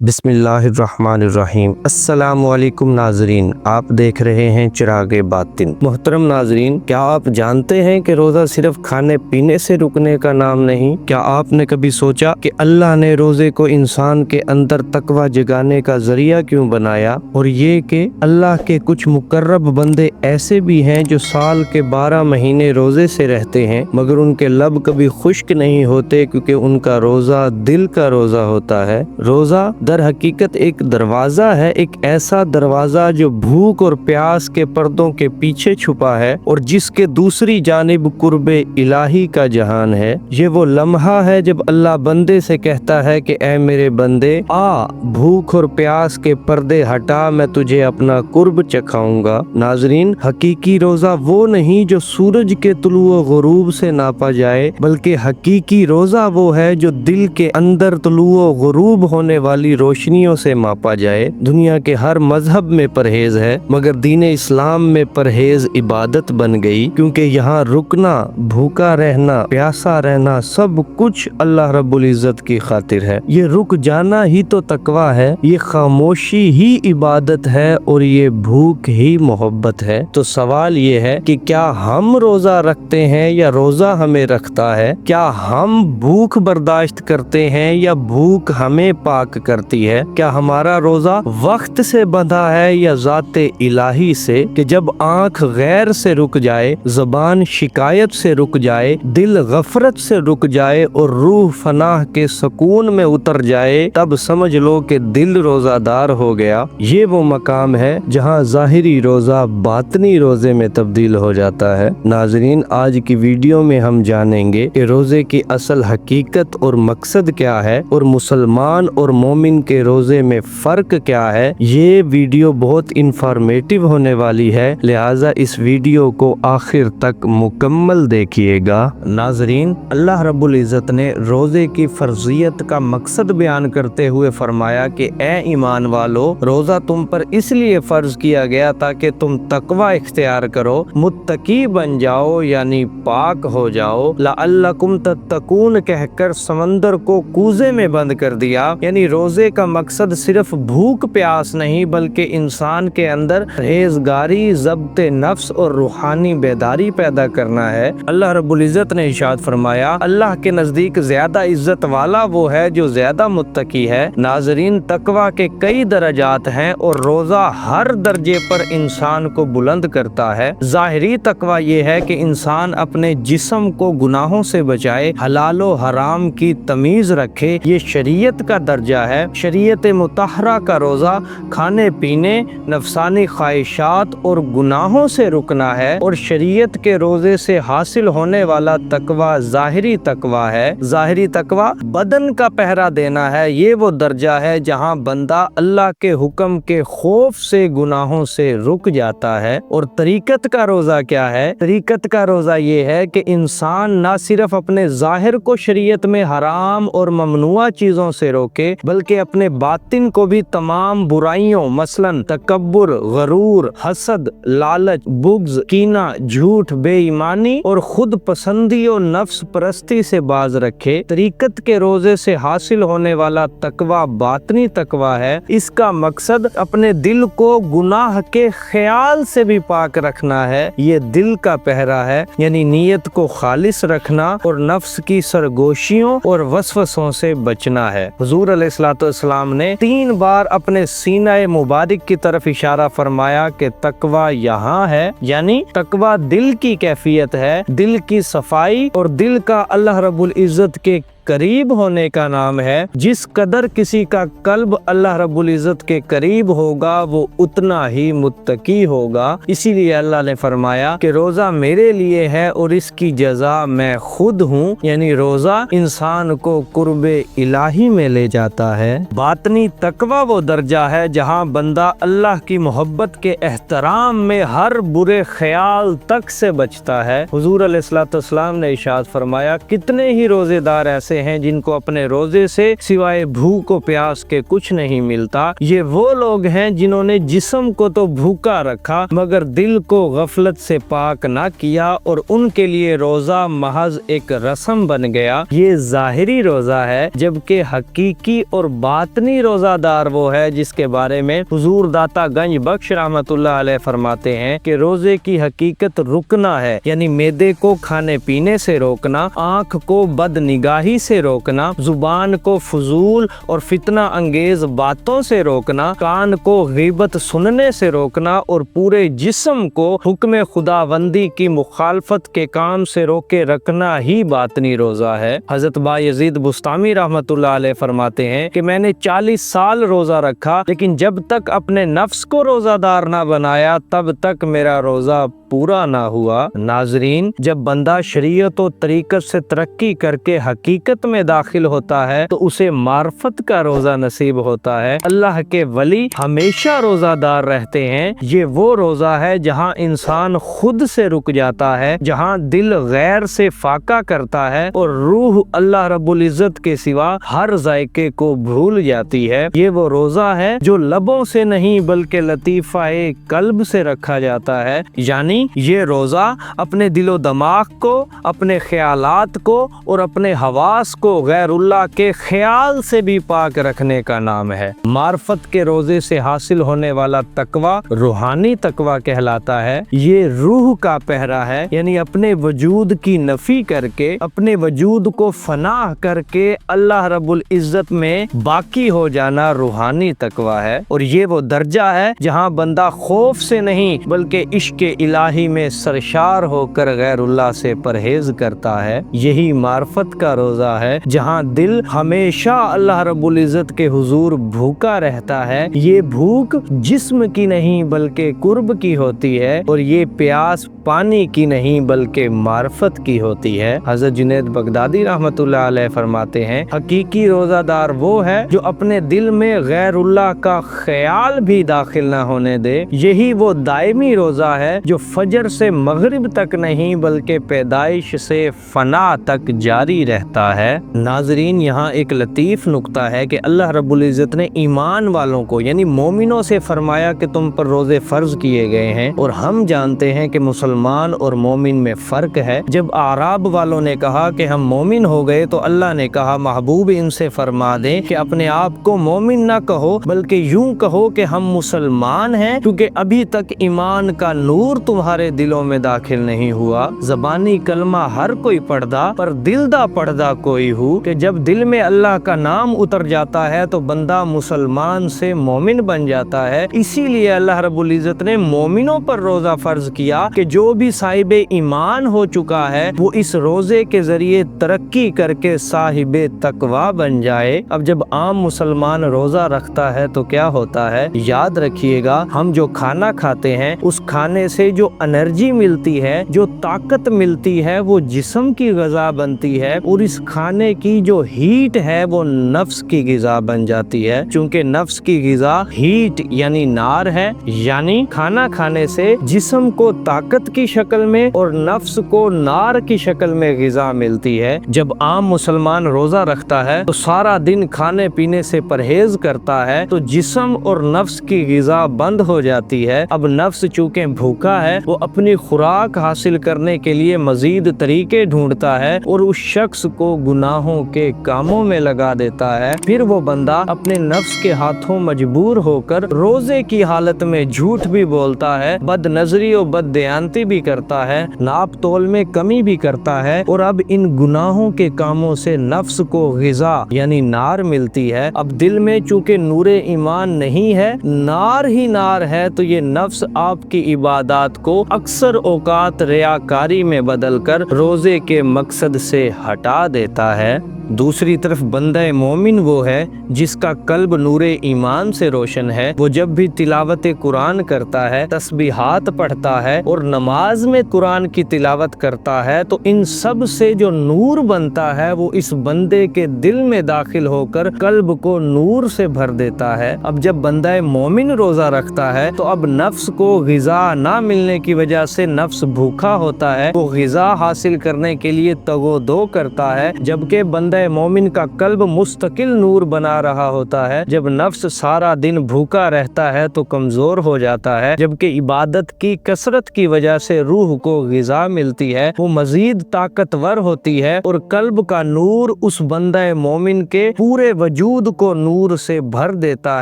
بسم اللہ الرحمن الرحیم۔ السلام علیکم ناظرین، آپ دیکھ رہے ہیں چراغ باطن۔ محترم ناظرین، کیا آپ جانتے ہیں کہ روزہ صرف کھانے پینے سے رکنے کا نام نہیں؟ کیا آپ نے کبھی سوچا کہ اللہ نے روزے کو انسان کے اندر تقوی جگانے کا ذریعہ کیوں بنایا؟ اور یہ کہ اللہ کے کچھ مقرب بندے ایسے بھی ہیں جو سال کے 12 مہینے روزے سے رہتے ہیں مگر ان کے لب کبھی خشک نہیں ہوتے کیونکہ ان کا روزہ دل کا روزہ ہوتا ہے۔ روزہ در حقیقت ایک دروازہ ہے، ایک ایسا دروازہ جو بھوک اور پیاس کے پردوں کے پیچھے چھپا ہے اور جس کے دوسری جانب قرب الہی کا جہان ہے۔ یہ وہ لمحہ ہے جب اللہ بندے سے کہتا ہے کہ اے میرے بندے، آ بھوک اور پیاس کے پردے ہٹا، میں تجھے اپنا قرب چکھاؤں گا۔ ناظرین، حقیقی روزہ وہ نہیں جو سورج کے طلوع و غروب سے ناپا جائے، بلکہ حقیقی روزہ وہ ہے جو دل کے اندر طلوع و غروب ہونے والی روشنیوں سے ماپا جائے۔ دنیا کے ہر مذہب میں پرہیز ہے مگر دین اسلام میں پرہیز عبادت بن گئی، کیونکہ یہاں رکنا، بھوکا رہنا، پیاسا رہنا سب کچھ اللہ رب العزت کی خاطر ہے۔ یہ رک جانا ہی تو تقوی ہے، یہ خاموشی ہی عبادت ہے اور یہ بھوک ہی محبت ہے۔ تو سوال یہ ہے کہ کیا ہم روزہ رکھتے ہیں یا روزہ ہمیں رکھتا ہے؟ کیا ہم بھوک برداشت کرتے ہیں یا بھوک ہمیں پاک کرتی ہے؟ کیا ہمارا روزہ وقت سے بندھا ہے یا ذات الہی سے، کہ جب آنکھ غیر سے رک جائے، زبان شکایت سے رک جائے، دل غفرت سے رک جائے اور روح فناہ کے سکون میں اتر جائے، تب سمجھ لو کہ دل روزہ دار ہو گیا۔ یہ وہ مقام ہے جہاں ظاہری روزہ باطنی روزے میں تبدیل ہو جاتا ہے۔ ناظرین، آج کی ویڈیو میں ہم جانیں گے کہ روزے کی اصل حقیقت اور مقصد کیا ہے اور مسلمان اور مومن کے روزے میں فرق کیا ہے۔ یہ ویڈیو بہت انفارمیٹیو ہونے والی ہے، لہٰذا اس ویڈیو کو آخر تک مکمل دیکھیے گا۔ ناظرین، اللہ رب العزت نے روزے کی فرضیت کا مقصد بیان کرتے ہوئے فرمایا کہ اے ایمان والو، روزہ تم پر اس لیے فرض کیا گیا تاکہ تم تقوی اختیار کرو، متقی بن جاؤ یعنی پاک ہو جاؤ۔ لعلکم تتقون کہہ کر سمندر کو کوزے میں بند کر دیا، یعنی روزے کا مقصد صرف بھوک پیاس نہیں بلکہ انسان کے اندر پرہیزگاری، ضبط نفس اور روحانی بیداری پیدا کرنا ہے۔ اللہ رب العزت نے ارشاد فرمایا، اللہ کے نزدیک زیادہ عزت والا وہ ہے جو زیادہ متقی ہے۔ ناظرین، تقوی کے کئی درجات ہیں اور روزہ ہر درجے پر انسان کو بلند کرتا ہے۔ ظاہری تقوی یہ ہے کہ انسان اپنے جسم کو گناہوں سے بچائے، حلال و حرام کی تمیز رکھے، یہ شریعت کا درجہ ہے۔ شریعت مطہرہ کا روزہ کھانے پینے، نفسانی خواہشات اور گناہوں سے رکنا ہے، اور شریعت کے روزے سے حاصل ہونے والا تقوی ظاہری تقوی ہے۔ ظاہری تقوی بدن کا پہرا دینا ہے، یہ وہ درجہ ہے جہاں بندہ اللہ کے حکم کے خوف سے گناہوں سے رک جاتا ہے۔ اور طریقت کا روزہ کیا ہے؟ طریقت کا روزہ یہ ہے کہ انسان نہ صرف اپنے ظاہر کو شریعت میں حرام اور ممنوع چیزوں سے روکے بلکہ اپنے باطن کو بھی تمام برائیوں مثلاً تکبر، غرور، حسد، لالچ، بغض، کینہ، جھوٹ، بے ایمانی اور خود پسندی و نفس پرستی سے باز رکھے۔ طریقت کے روزے سے حاصل ہونے والا تقوی باطنی تقوی ہے۔ اس کا مقصد اپنے دل کو گناہ کے خیال سے بھی پاک رکھنا ہے، یہ دل کا پہرا ہے، یعنی نیت کو خالص رکھنا اور نفس کی سرگوشیوں اور وسوسوں سے بچنا ہے۔ حضور علیہ السلام نے 3 بار اپنے سینہ مبارک کی طرف اشارہ فرمایا کہ تقوی یہاں ہے، یعنی تقوی دل کی کیفیت ہے، دل کی صفائی اور دل کا اللہ رب العزت کے قریب ہونے کا نام ہے۔ جس قدر کسی کا قلب اللہ رب العزت کے قریب ہوگا وہ اتنا ہی متقی ہوگا۔ اسی لیے اللہ نے فرمایا کہ روزہ میرے لیے ہے اور اس کی جزا میں خود ہوں، یعنی روزہ انسان کو قرب الہی میں لے جاتا ہے۔ باطنی تقوی وہ درجہ ہے جہاں بندہ اللہ کی محبت کے احترام میں ہر برے خیال تک سے بچتا ہے۔ حضور علیہ السلام نے ارشاد فرمایا، کتنے ہی روزے دار ایسے ہوتے ہیں जिनको अपने रोजे से सिवाय भूख और प्यास के कुछ नहीं मिलता। ये वो लोग हैं जिन्होंने जिस्म को तो भूखा रखा मगर दिल को गफलत से पाक ना किया और उनके लिए रोजा महज एक रस्म बन गया। ये ज़ाहिरी रोजा है, जबकि हकीकी और बातनी रोजादार वो है जिसके बारे में हुजूर दाता गंज बख्श रहमतुल्लाह अलैह फरमाते हैं कि रोजे की हकीकत रुकना है, यानी मैदे को खाने पीने से रोकना, आँख को बदनिगाही से रोकना, जुबान को फजूल और फितना अंगेज बातों से रोकना, कान को गीबत सुनने से रोकना और पूरे जिस्म को हुक्म खुदाबंदी की मुखालफत के काम से रोके रखना ही बातनी रोजा है। हजरत बायजीद बुस्तामी रहमतुल्लाह अलैह फरमाते हैं कि मैंने 40 साल रोजा रखा, लेकिन जब तक अपने नफ्स को रोजादार ना बनाया तब तक मेरा रोजा पूरा ना हुआ। नाजरीन, जब बंदा शरीयत और तरीकत से तरक्की करके हकीकत में दाखिल होता है तो उसे मार्फत का रोजा नसीब होता है। अल्लाह के वली हमेशा रोजादार रहते हैं। ये वो रोजा है जहाँ इंसान खुद से रुक जाता है, जहाँ दिल गैर से फाका करता है और रूह अल्लाह रब्बुल इज्जत के सिवा हर जायके को भूल जाती है। ये वो रोजा है जो लबों से नहीं बल्कि लतीफ़ाए कल्ब से रखा जाता है, यानी ये रोजा अपने दिलो दिमाग को, अपने ख्यालात को और अपने हवास को गैरुल्लाह के ख्याल से भी पाक रखने का नाम है। मार्फत के रोजे से हासिल होने वाला तकवा रूहानी तकवा कहलाता है। ये रूह का पहरा है, यानी अपने वजूद की नफी करके, अपने वजूद को फनाह करके अल्लाह रब्बुल इज्जत में बाकी हो जाना रूहानी तकवा है। और ये वो दर्जा है जहाँ बंदा खौफ से नहीं बल्कि इश्क इलाही में सरशार होकर गैरुल्लाह से परहेज करता है। यही मार्फत का रोजा है जहाँ दिल हमेशा अल्लाह रब्बुल इज्जत के हुजूर भूखा रहता है। ये भूख जिस्म की नहीं बल्कि कुर्ब की होती है और ये प्यास पानी की नहीं बल्कि मार्फत की होती है। हजरत जुनैद बगदादी रहमतुल्लाह अलैह फरमाते हैं, हकीकी रोजादार वो है जो अपने दिल में गैरुल्लाह का ख्याल भी दाखिल न होने दे। यही वो दायमी रोजा है जो फजर से मगरिब तक नहीं बल्कि पैदाइश से फना तक जारी रहता है। नाजरीन, यहाँ एक लतीफ नुक्ता है कि अल्लाह रब्बुल इज्जत ने ईमान वालों को यानी मोमिनों से फरमाया कि तुम पर रोजे फर्ज किए गए हैं, और हम जानते हैं कि मुसलमान और मोमिन में फर्क है। जब आराब वालों ने कहा कि हम मोमिन हो गए तो अल्लाह ने कहा, महबूब इनसे फरमा दें कि अपने आप को मोमिन ना कहो बल्कि यूं कहो कि हम मुसलमान हैं, क्योंकि अभी तक ईमान का नूर तुम्हारे दिलों में दाखिल नहीं हुआ। ज़बानी कलमा हर कोई पढ़दा पर दिल दा पढ़दा कोई हो, कि जब दिल में अल्लाह का नाम उतर जाता है तो बंदा मुसलमान से मोमिन बन जाता है। इसीलिए अल्लाह रब्बुल इज्जत ने मोमिनों पर रोजा फर्ज किया कि जो भी साहिबे ईमान हो चुका है वो इस रोजे के जरिए तरक्की करके साहिबे तकवा बन जाए। अब जब आम मुसलमान रोजा रखता है तो क्या होता है, याद रखिएगा, हम जो खाना खाते हैं उस खाने से जो एनर्जी मिलती है, जो ताकत मिलती है, वो जिस्म की ग़िज़ा बनती है और इस खाने की जो हीट है वो नफ्स की ग़िज़ा बन जाती है। चूंकि नफ्स की ग़िज़ा हीट यानी नार है, यानी खाना खाने से जिस्म को ताकत की शक्ल में और नफ्स को नार की शक्ल में ग़िज़ा मिलती है। जब आम मुसलमान रोजा रखता है तो सारा दिन खाने पीने से परहेज करता है तो जिस्म और नफ्स की ग़िज़ा बंद हो जाती है। अब नफ्स चूंकि भूखा है वो अपनी खुराक हासिल करने के लिए मजीद तरीके ढूंढता है और उस शख्स को गुनाहों के कामों में लगा देता है। फिर वो बंदा अपने नफ्स के हाथों मजबूर होकर रोजे की हालत में झूठ भी बोलता है, बदनजरी और बददयानती भी करता है, नाप तोल में कमी भी करता है, और अब इन गुनाहों के कामों से नफ्स को ग़िज़ा यानी नार मिलती है। अब दिल में चूंकि नूरे ईमान नहीं है, नार ही नार है, तो ये नफ्स आपकी इबादत को अक्सर औकात रियाकारी में बदलकर रोजे के मकसद से हटा देता है। दूसरी तरफ बंदा मोमिन वो है जिसका कल्ब नूरे ईमान से रोशन है। वो जब भी तिलावत कुरान करता है, तस्बीहात पढ़ता है और नमाज में कुरान की तिलावत करता है तो इन सब से जो नूर बनता है वो इस बंदे के दिल में दाखिल होकर कल्ब को नूर से भर देता है। अब जब बंदा मोमिन रोजा रखता है तो अब नफ्स को ग़िज़ा ना मिलने की वजह से नफ्स भूखा होता है, वो ग़िज़ा हासिल करने के लिए तगो दो करता है, जबकि बंदा बंदा मोमिन का कल्ब मुस्तकिल नूर बना रहा होता है। जब नफ्स सारा दिन भूखा रहता है तो कमजोर हो जाता है, जबकि इबादत की कसरत की वजह से रूह को गिजा मिलती है, वो मजीद ताकतवर होती है और कल्ब का नूर उस बंदा मोमिन के पूरे वजूद को नूर से भर देता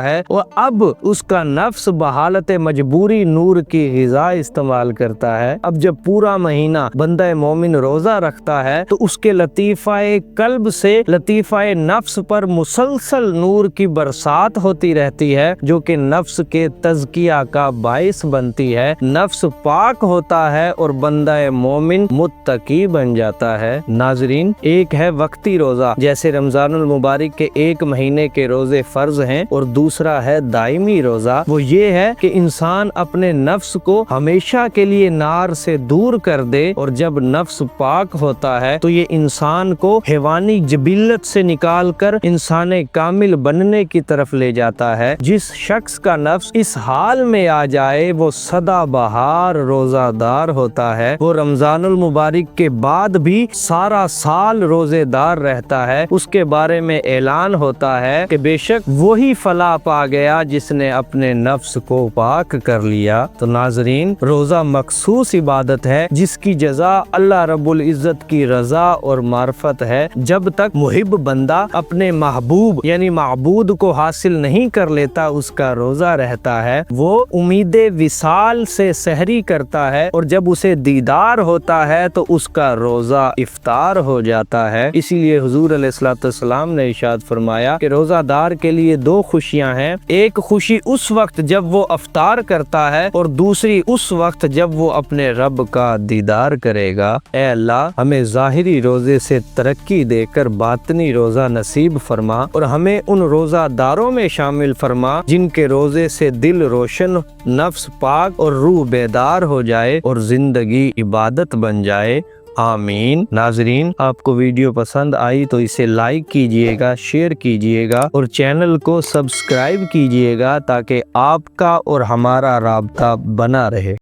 है और अब उसका नफ्स बहालत मजबूरी नूर की गिजा इस्तेमाल करता है। अब जब पूरा महीना बंदा मोमिन रोजा रखता है तो उसके लतीफ़ाए कल्ब से लतीफ़ाए नफ्स पर मुसलसल नूर की बरसात होती रहती है, जो कि नफ्स के तज़किया का बाइस बनती है। नफ्स पाक होता है और बंदा मोमिन मुत्तकी बन जाता है। नाजरीन, एक है वक्ती रोजा, जैसे रमजानुल मुबारक के एक महीने के रोजे फर्ज हैं, और दूसरा है दायमी रोजा। वो ये है कि इंसान अपने नफ्स को हमेशा के लिए नार से दूर कर दे, और जब नफ्स पाक होता है तो ये इंसान को हैवानी जबिल्लत से निकाल कर इंसान कामिल बनने की तरफ ले जाता है। जिस शख्स का नफ्स इस हाल में आ जाए वो सदा बहार रोजादार होता है। वो रमजानुल मुबारक के बाद भी सारा साल रोजेदार रहता है। उसके बारे में ऐलान होता है कि बेशक वही फलाह पा गया जिसने अपने नफ्स को पाक कर लिया। तो नाजरीन, रोजा मखसूस इबादत है जिसकी जज़ा अल्लाह रब्बुल इज़्ज़त की रज़ा और मार्फत है। जब तक मुहिब बंदा अपने महबूब यानी माबूद को हासिल नहीं कर लेता उसका रोजा रहता है। वो उम्मीदे विसाल से सहरी करता है और जब उसे दीदार होता है तो उसका रोजा इफ्तार हो जाता है। इसीलिए हुजूर अलैहिस्सलाम ने इरशाद फरमाया कि रोजादार के लिए दो खुशियां हैं। एक खुशी उस वक्त जब वो इफ्तार करता है और दूसरी उस वक्त जब वो अपने रब का दीदार करेगा। ऐ अल्लाह, हमें ज़ाहिरी रोजे से तरक्की देकर बातनी रोजा नसीब फरमा और हमें उन रोजादारों में शामिल फरमा जिनके रोजे से दिल रोशन, नफ्स पाक और रूह बेदार हो जाए और जिंदगी इबादत बन जाए। आमीन। नाजरीन, आपको वीडियो पसंद आई तो इसे लाइक कीजिएगा, शेयर कीजिएगा और चैनल को सब्सक्राइब कीजिएगा ताकि आपका और हमारा राब्ता बना रहे।